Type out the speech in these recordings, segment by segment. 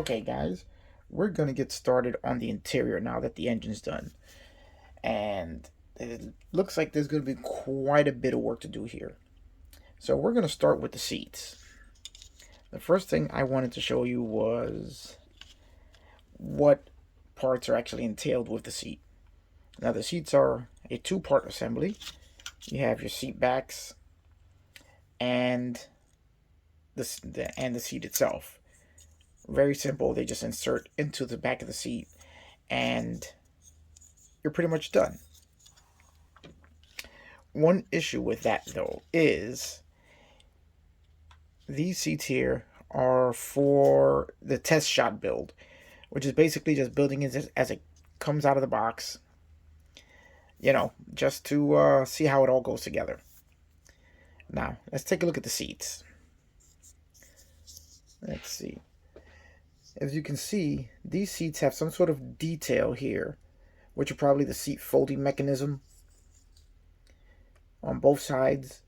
Okay, guys, we're going to get started on the interior now that the engine's done. And it looks like there's going to be quite a bit of work to do here. So we're going to start with the seats. The first thing I wanted to show you was what parts are actually entailed with the seat. Now the seats are a two-part assembly. You have your seat backs and the seat itself. Very simple. They just insert into the back of the seat and you're pretty much done. One issue with that, though, is these seats here are for the test shot build, which is basically just building it as it comes out of the box, just to see how it all goes together. Now, let's take a look at the seats. Let's see. As you can see, these seats have some sort of detail here, which are probably the seat folding mechanism on both sides.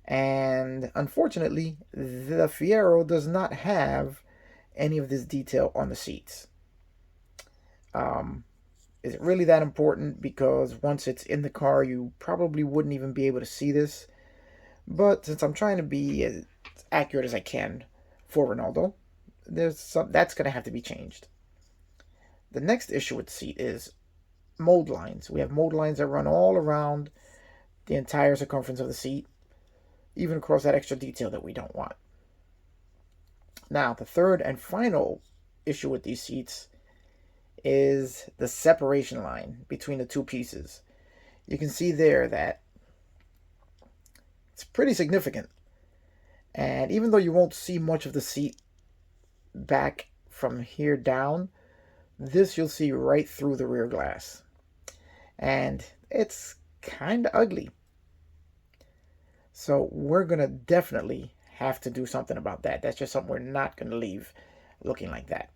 And unfortunately, the Fiero does not have any of this detail on the seats. Is it really that important? Because once it's in the car, you probably wouldn't even be able to see this. But since I'm trying to be as accurate as I can for Ronaldo, that's going to have to be changed. The next issue with the seat is mold lines. We have mold lines that run all around the entire circumference of the seat, even across that extra detail that we don't want. Now, the third and final issue with these seats is the separation line between the two pieces. You can see there that it's pretty significant. And even though you won't see much of the seat back from here down, this you'll see right through the rear glass. And it's kind of ugly. So we're going to definitely have to do something about that. That's just something we're not going to leave looking like that.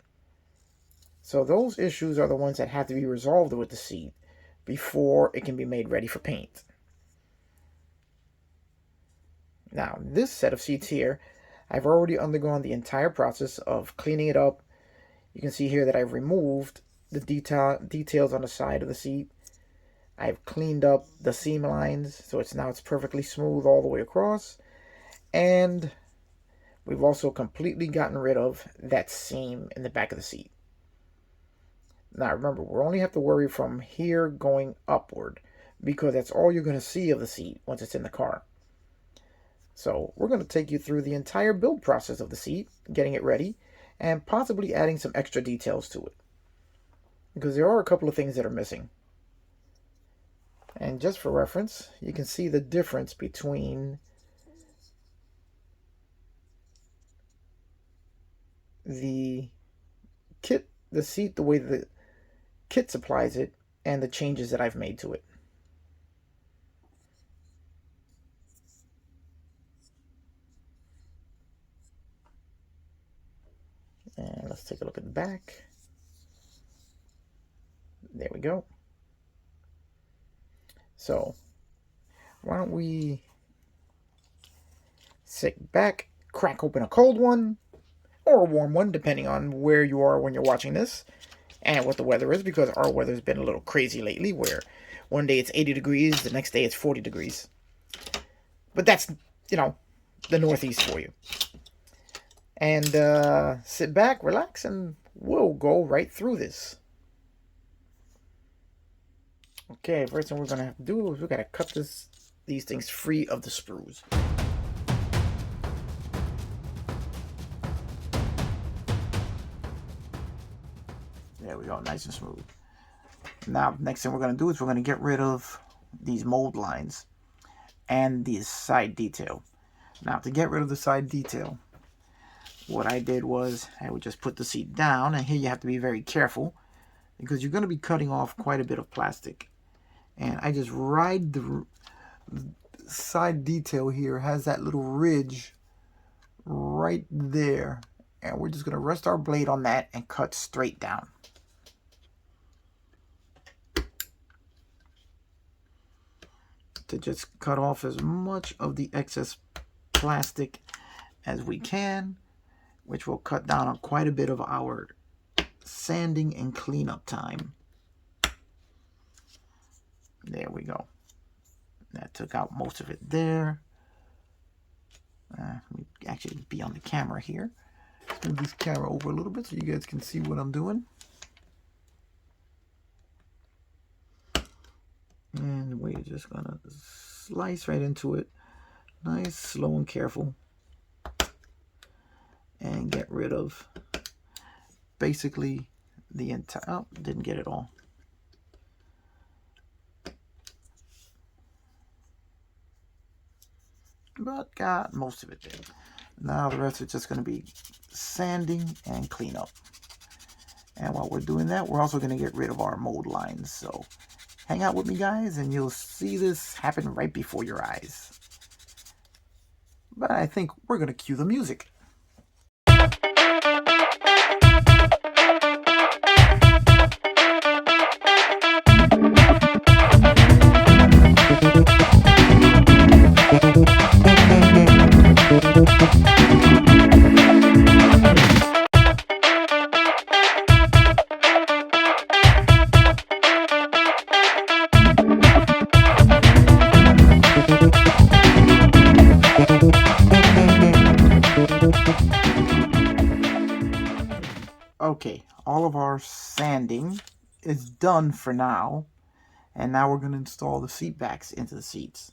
So those issues are the ones that have to be resolved with the seat before it can be made ready for paint. Now, this set of seats here, I've already undergone the entire process of cleaning it up. You can see here that I've removed the details on the side of the seat. I've cleaned up the seam lines, so it's perfectly smooth all the way across. And we've also completely gotten rid of that seam in the back of the seat. Now remember, we only have to worry from here going upward, because that's all you're going to see of the seat once it's in the car. So we're going to take you through the entire build process of the seat, getting it ready, and possibly adding some extra details to it, because there are a couple of things that are missing. And just for reference, you can see the difference between the seat, the way the kit supplies it, and the changes that I've made to it. And let's take a look at the back. There we go. So why don't we sit back, crack open a cold one, or a warm one, depending on where you are when you're watching this and what the weather is, because our weather's been a little crazy lately, where one day it's 80 degrees, the next day it's 40 degrees. But that's, the Northeast for you. And sit back, relax, and we'll go right through this. Okay, first thing we're going to have to do is we got to cut these things free of the sprues. There we go, nice and smooth. Now, next thing we're going to do is we're going to get rid of these mold lines and the side detail. Now, to get rid of the side detail, what I did was I would just put the seat down, and here you have to be very careful because you're going to be cutting off quite a bit of plastic. And I just ride the side detail here, has that little ridge right there. And we're just going to rest our blade on that and cut straight down. To just cut off as much of the excess plastic as we can. which will cut down on quite a bit of our sanding and cleanup time. There we go. That took out most of it there. Let me actually be on the camera here. Let's move this camera over a little bit so you guys can see what I'm doing. And we're just gonna slice right into it. Nice, slow and careful. And get rid of basically the entire, oh, didn't get it all. But got most of it there. Now the rest is just going to be sanding and cleanup. And while we're doing that, we're also going to get rid of our mold lines. So hang out with me, guys, and you'll see this happen right before your eyes. But I think we're going to cue the music. Okay, all of our sanding is done for now, and now we're going to install the seat backs into the seats.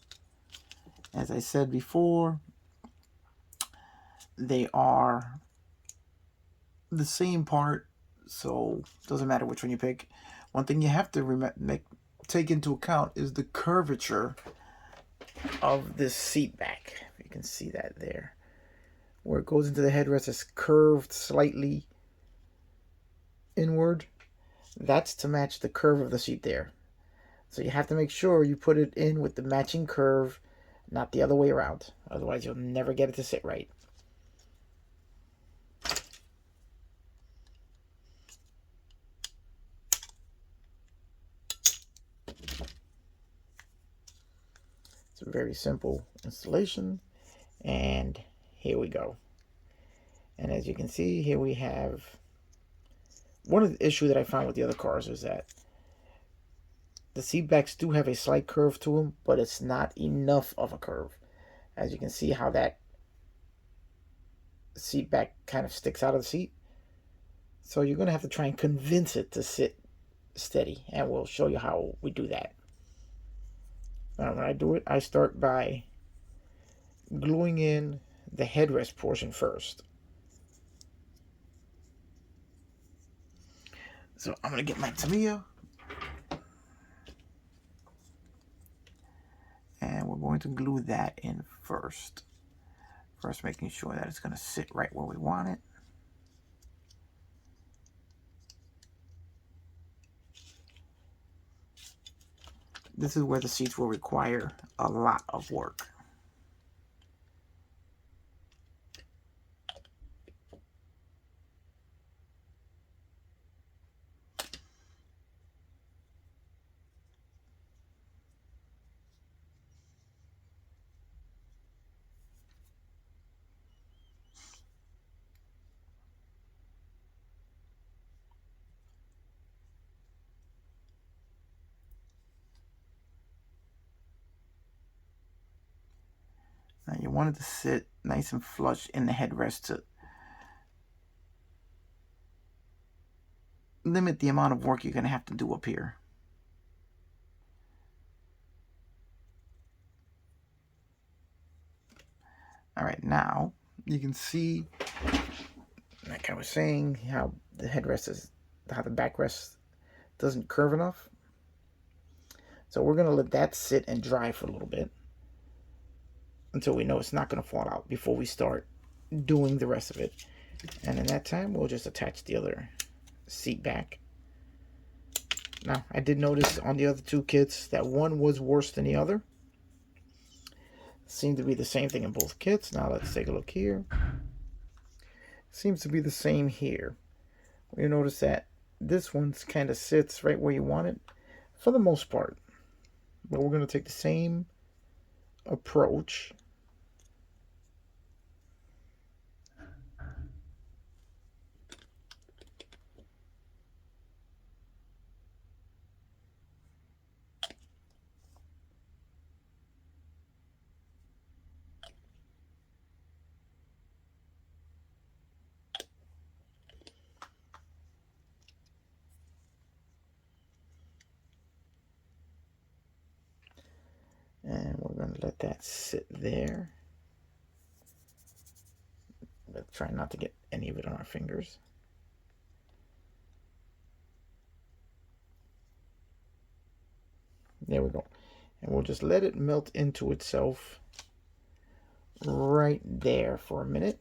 As I said before, they are the same part, so it doesn't matter which one you pick. One thing you have to take into account is the curvature of this seat back. You can see that there. Where it goes into the headrest is curved slightly inward. That's to match the curve of the seat there. So you have to make sure you put it in with the matching curve, not the other way around. Otherwise you'll never get it to sit right. It's a very simple installation, and here we go. And as you can see, here we have one of the issues that I found with the other cars is that the seat backs do have a slight curve to them, but it's not enough of a curve. As you can see how that seat back kind of sticks out of the seat. So you're going to have to try and convince it to sit steady, and we'll show you how we do that. Now when I do it, I start by gluing in the headrest portion first. So I'm going to get my Tamiya, and we're going to glue that in first. First making sure that it's going to sit right where we want it. This is where the seats will require a lot of work. Now you want it to sit nice and flush in the headrest to limit the amount of work you're going to have to do up here. All right, now you can see, like I was saying, how the headrest is, how the backrest doesn't curve enough. So we're going to let that sit and dry for a little bit until we know it's not going to fall out before we start doing the rest of it. And in that time, we'll just attach the other seat back. Now, I did notice on the other two kits that one was worse than the other. Seemed to be the same thing in both kits. Now let's take a look here. Seems to be the same here. You'll notice that this one kind of sits right where you want it for the most part. But we're going to take the same approach let that sit there. Let's try not to get any of it on our fingers. There we go. And we'll just let it melt into itself right there for a minute.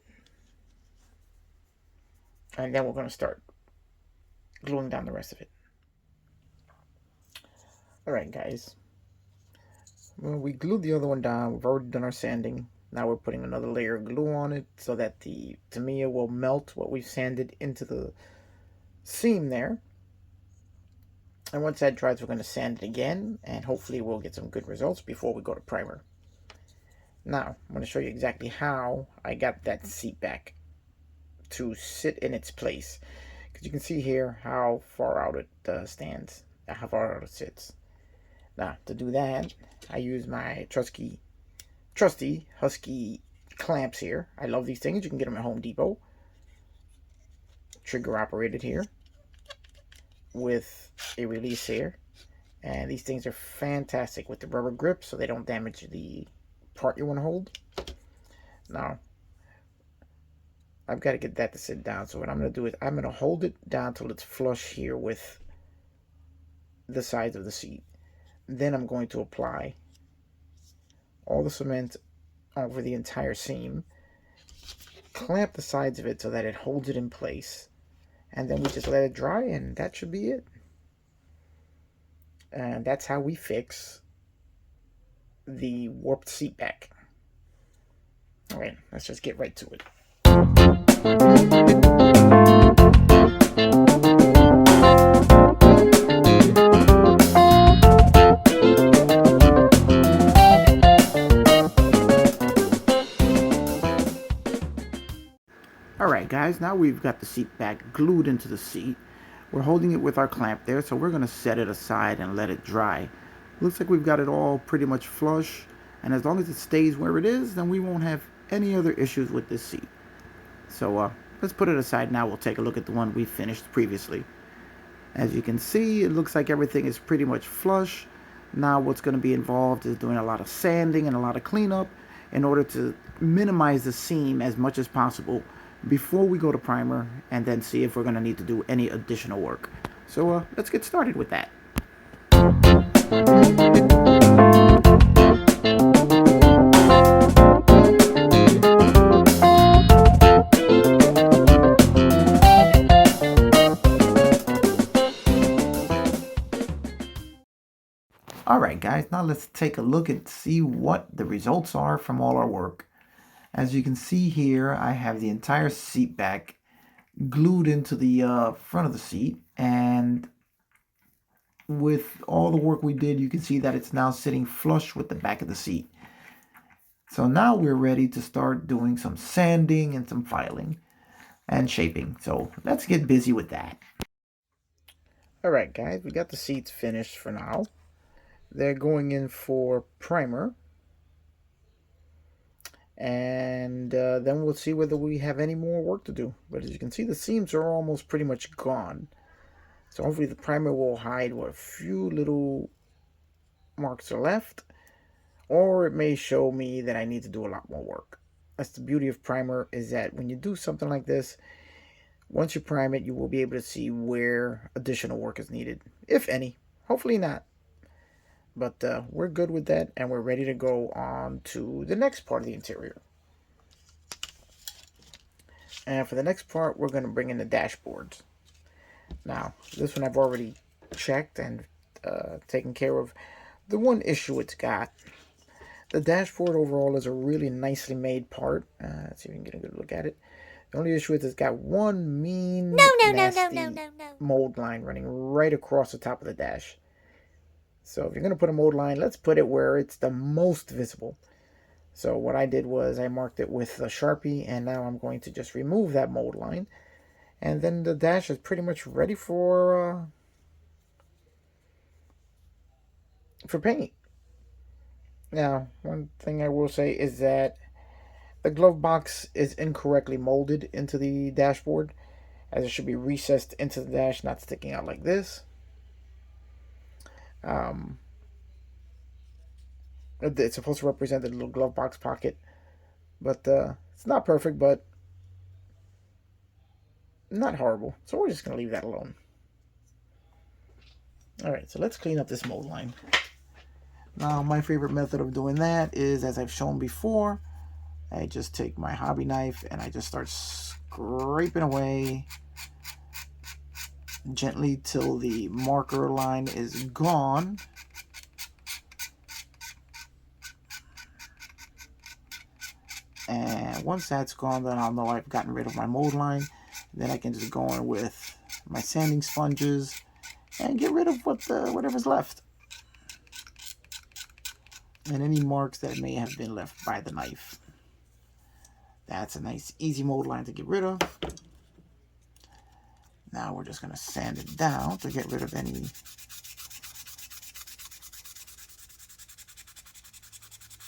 And then we're going to start gluing down the rest of it. Alright guys, well, we glued the other one down. We've already done our sanding. Now we're putting another layer of glue on it so that the Tamiya will melt what we've sanded into the seam there. And once that dries, we're going to sand it again, and hopefully we'll get some good results before we go to primer. Now, I'm going to show you exactly how I got that seat back to sit in its place. Because you can see here how far out it stands, how far out it sits. Now, to do that, I use my trusty Husky clamps here. I love these things. You can get them at Home Depot. Trigger operated here with a release here. And these things are fantastic with the rubber grip so they don't damage the part you want to hold. Now, I've got to get that to sit down. So what I'm going to do is I'm going to hold it down till it's flush here with the sides of the seat. Then I'm going to apply all the cement over the entire seam. Clamp the sides of it so that it holds it in place. And then we just let it dry, and that should be it. And that's how we fix the warped seat back. Alright, let's just get right to it. Alright guys, now we've got the seat back glued into the seat. We're holding it with our clamp there, so we're going to set it aside and let it dry. Looks like we've got it all pretty much flush, and as long as it stays where it is, then we won't have any other issues with this seat. So let's put it aside now. We'll take a look at the one we finished previously. As you can see, it looks like everything is pretty much flush. Now what's going to be involved is doing a lot of sanding and a lot of cleanup in order to minimize the seam as much as possible before we go to primer, and then see if we're going to need to do any additional work. So let's get started with that. Alright guys, now let's take a look and see what the results are from all our work. As you can see here, I have the entire seat back glued into the front of the seat, and with all the work we did, you can see that it's now sitting flush with the back of the seat. So now we're ready to start doing some sanding and some filing and shaping. So let's get busy with that. Alright guys, we got the seats finished for now. They're going in for primer. And then we'll see whether we have any more work to do. But as you can see, the seams are almost pretty much gone. So hopefully the primer will hide what a few little marks are left. Or it may show me that I need to do a lot more work. That's the beauty of primer, is that when you do something like this, once you prime it, you will be able to see where additional work is needed, if any. Hopefully not. But we're good with that, and we're ready to go on to the next part of the interior. And for the next part, we're going to bring in the dashboards. Now, this one I've already checked and taken care of. The one issue it's got, the dashboard overall is a really nicely made part. Let's see if we can get a good look at it. The only issue is it's got one mean, nasty mold line running right across the top of the dash. So if you're going to put a mold line, let's put it where it's the most visible. So what I did was I marked it with a Sharpie, and now I'm going to just remove that mold line. And then the dash is pretty much ready for paint. Now, one thing I will say is that the glove box is incorrectly molded into the dashboard, as it should be recessed into the dash, not sticking out like this. It's supposed to represent the little glove box pocket, but it's not perfect, but not horrible. So we're just gonna leave that alone. All right, so let's clean up this mold line. Now, my favorite method of doing that is, as I've shown before, I just take my hobby knife and I just start scraping away gently till the marker line is gone. And once that's gone, then I'll know I've gotten rid of my mold line. Then I can just go in with my sanding sponges and get rid of whatever's left. And any marks that may have been left by the knife. That's a nice easy mold line to get rid of. Now we're just going to sand it down to get rid of any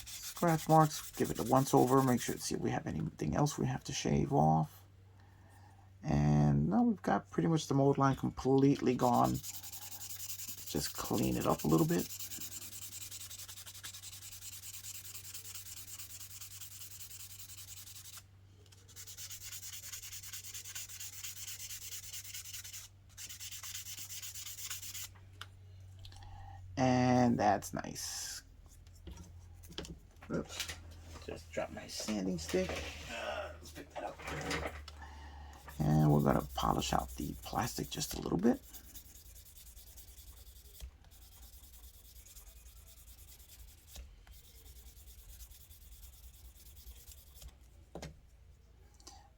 scratch marks. Give it a once over, make sure to see if we have anything else we have to shave off. And now we've got pretty much the mold line completely gone. Just clean it up a little bit. And that's nice. Oops. Just drop my sanding stick. Let's pick that up. And we're going to polish out the plastic just a little bit.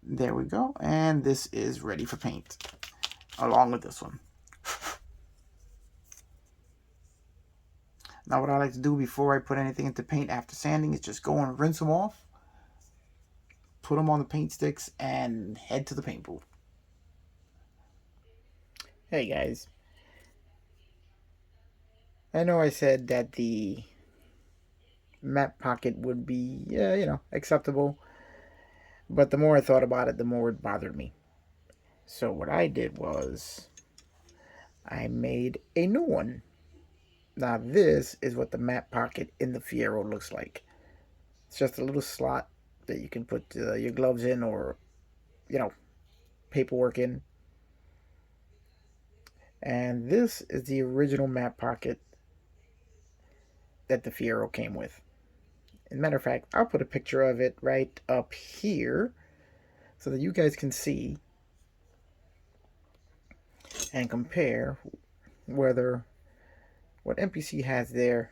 There we go. And this is ready for paint, along with this one. Now what I like to do before I put anything into paint after sanding is just go and rinse them off, put them on the paint sticks, and head to the paint booth. Hey guys, I know I said that the map pocket would be, acceptable, but the more I thought about it, the more it bothered me. So what I did was I made a new one. Now this is what the map pocket in the Fiero looks like. It's just a little slot that you can put your gloves in, or, paperwork in. And this is the original map pocket that the Fiero came with. As a matter of fact, I'll put a picture of it right up here so that you guys can see and compare whether what NPC has there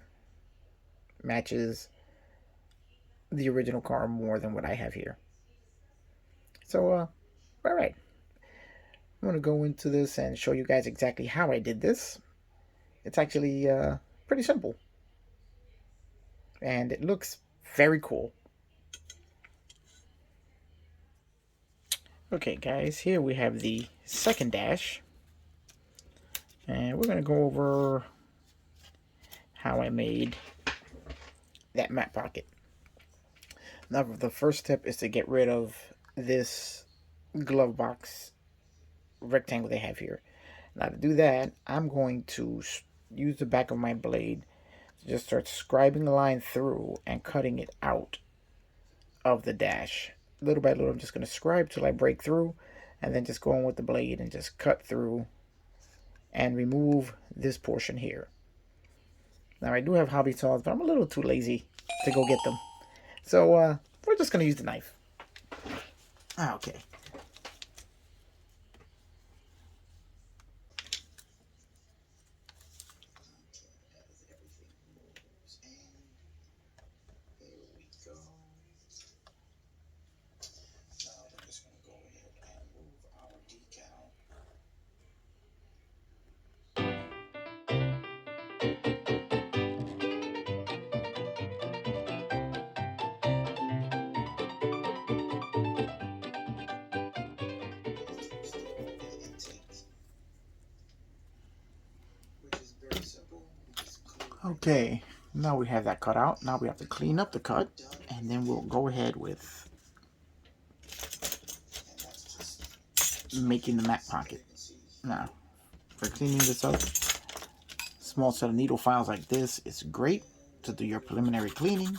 matches the original car more than what I have here. So, all right. I'm going to go into this and show you guys exactly how I did this. It's actually pretty simple. And it looks very cool. Okay, guys, here we have the second dash. And we're going to go over how I made that map pocket. Now, the first step is to get rid of this glove box rectangle they have here. Now, to do that, I'm going to use the back of my blade to just start scribing a line through and cutting it out of the dash. Little by little, I'm just going to scribe till I break through, and then just go in with the blade and just cut through and remove this portion here. Now, I do have hobby saws, but I'm a little too lazy to go get them. So, we're just going to use the knife. Okay. Okay, now we have that cut out. Now we have to clean up the cut, and then we'll go ahead with making the map pocket. Now, for cleaning this up, small set of needle files like this is great to do your preliminary cleaning.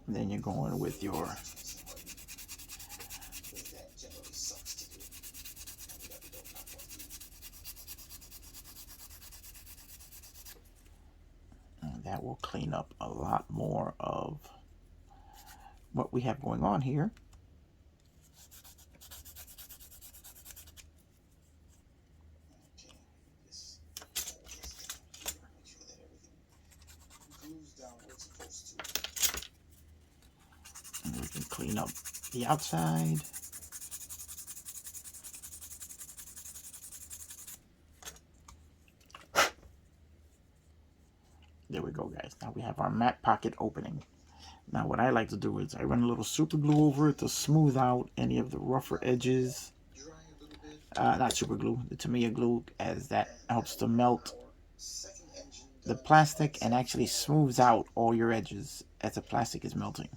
And then you're going with your and that will clean up a lot more of what we have going on here. And we can clean up the outside. There we go, guys. Now we have our mat pocket opening. Now what I like to do is I run a little super glue over it to smooth out any of the rougher edges. Not super glue, the Tamiya glue, as that helps to melt the plastic and actually smooths out all your edges as the plastic is melting.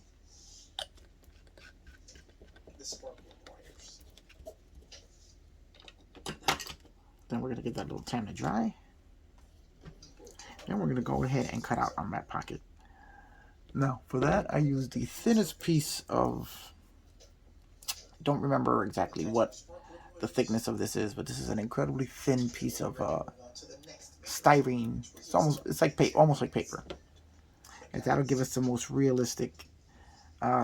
Then we're going to get that little time to dry. Then we're going to go ahead and cut out our mat pocket. Now, for that, I use the thinnest piece of, don't remember exactly what the thickness of this is, but this is an incredibly thin piece of styrene. It's like almost like paper. And that'll give us the most realistic,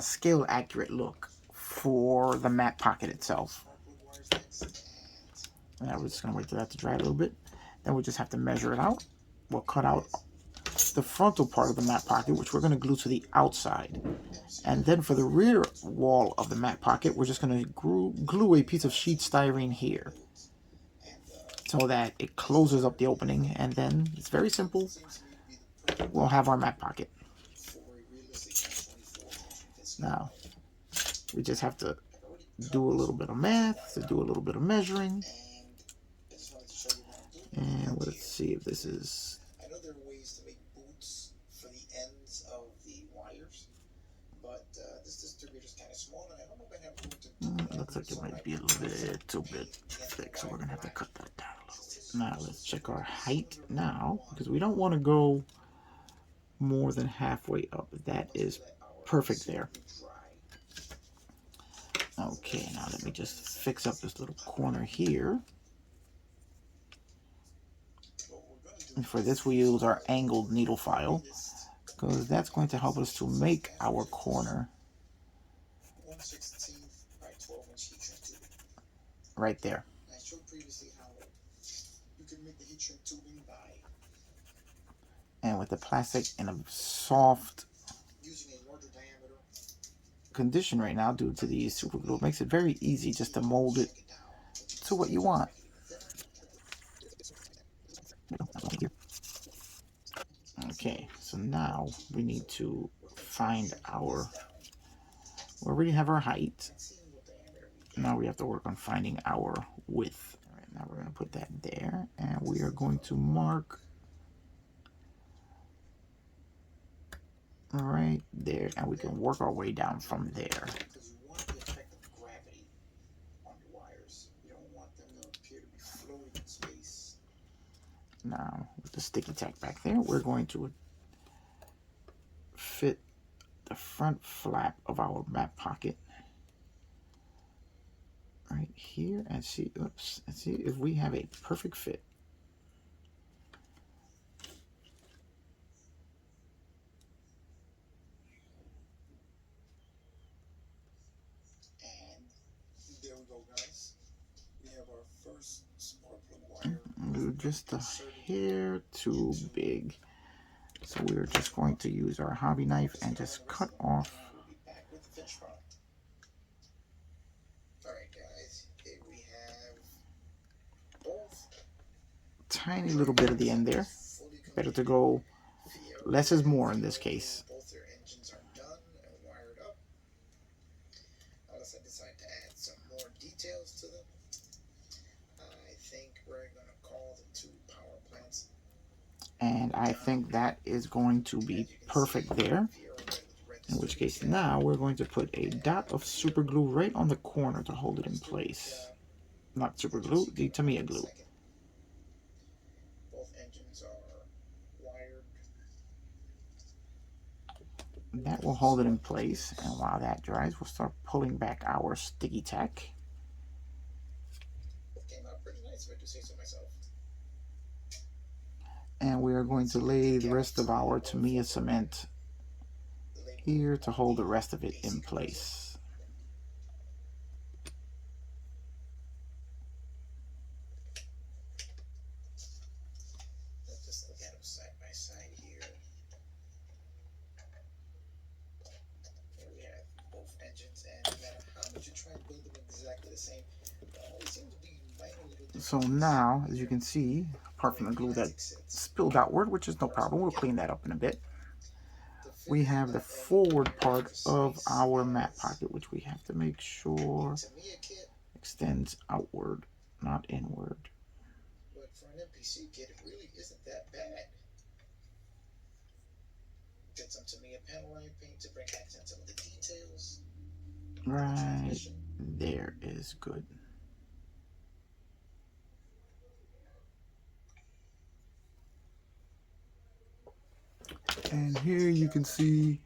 scale accurate look for the mat pocket itself. Now we're just going to wait for that to dry a little bit. Then we'll just have to measure it out. We'll cut out the frontal part of the mat pocket, which we're going to glue to the outside. And then for the rear wall of the mat pocket, we're just going to glue a piece of sheet styrene here so that it closes up the opening. And then it's very simple. We'll have our mat pocket. Now, we just have to do a little bit of math, to do a little bit of measuring. And let's see if this is... I know there are ways to make boots for the ends of the wires, but this distributor's kind of small, and I don't know if I have room to do that. Looks like it might be a little bit thick, so we're going to have to cut that down a little bit. Now, let's check our height now, because we don't want to go more than halfway up. That is perfect there. Okay, now let me just fix up this little corner here. And for this, we use our angled needle file, because that's going to help us to make our corner right there. And with the plastic in a soft condition right now due to the super glue, it makes it very easy just to mold it to what you want. Okay, so now we need to find our, we already have our height. Now we have to work on finding our width. All right, now we're going to put that there, and we are going to mark right there, and we can work our way down from there. Now, with the sticky tack back there, we're going to fit the front flap of our mat pocket right here and see, oops, and see if we have a perfect fit. And there we go, guys. We have our first spark plug wire. Just a hair too big. So we're just going to use our hobby knife and just cut off. Alright guys, here we have both. Tiny little bit at the end there. Better to go, less is more in this case. Both their engines are done and wired up. Unless I decide to add some more details to them. I think we're going to call them two power plants. And I think that is going to be perfect there. In which case now we're going to put a dot of super glue right on the corner to hold it in place. Not super glue, the Tamiya glue. That will hold it in place, and while that dries, we'll start pulling back our sticky tack. And we are going to lay the rest of our Tamiya cement here to hold the rest of it in place. So now, as you can see, apart from the glue that spilled outward, which is no problem, we'll clean that up in a bit, we have the forward part of our mat pocket, which we have to make sure extends outward, not inward. But for an NPC kit, it really isn't that bad. Get some Tamiya panel line paint to bring accent some of the details. Right there is good. And here you can see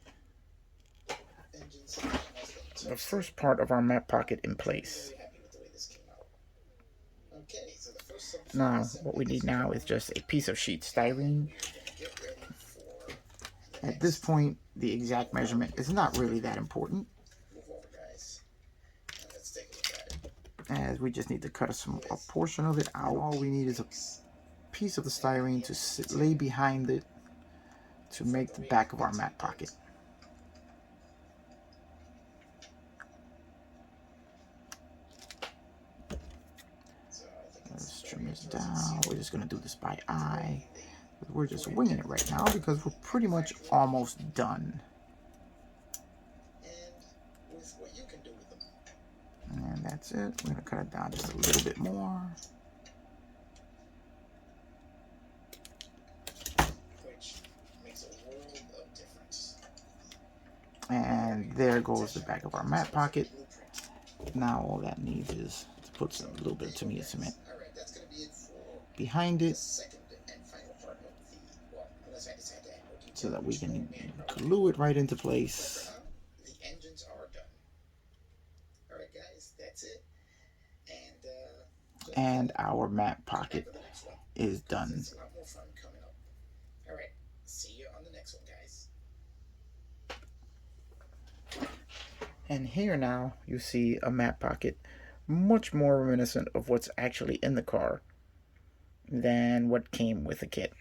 the first part of our mat pocket in place. Now, what we need now is just a piece of sheet styrene. At this point, the exact measurement is not really that important, as we just need to cut a portion of it out. All we need is a piece of the styrene to lay behind it to make the back of our mat pocket. Let's trim this down. We're just going to do this by eye. We're just winging it right now because we're pretty much almost done. And that's it. We're going to cut it down just a little bit more. And there goes the back of our mat pocket. Now all that needs is to put a little bit of Tamiya cement behind it so that we can glue it right into place. The engines are done. All right, guys, that's it. And our mat pocket is done. All right, see you on the next one, guys. And here now you see a mat pocket much more reminiscent of what's actually in the car than what came with the kit.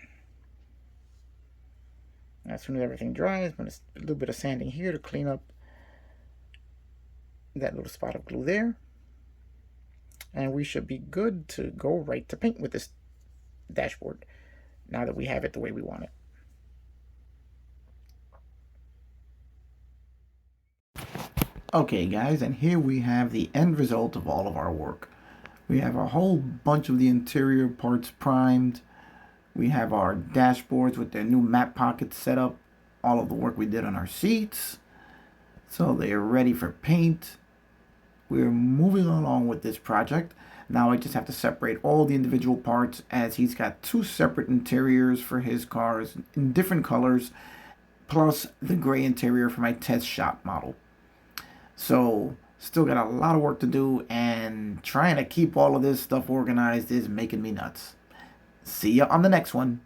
As soon as everything dries, I'm going to a little bit of sanding here to clean up that little spot of glue there. And we should be good to go right to paint with this dashboard now that we have it the way we want it. Okay guys, and here we have the end result of all of our work. We have a whole bunch of the interior parts primed. We have our dashboards with their new mat pockets set up. All of the work we did on our seats. So they are ready for paint. We're moving along with this project. Now I just have to separate all the individual parts, as he's got two separate interiors for his cars in different colors, plus the gray interior for my test shop model. So still got a lot of work to do, and trying to keep all of this stuff organized is making me nuts. See ya on the next one.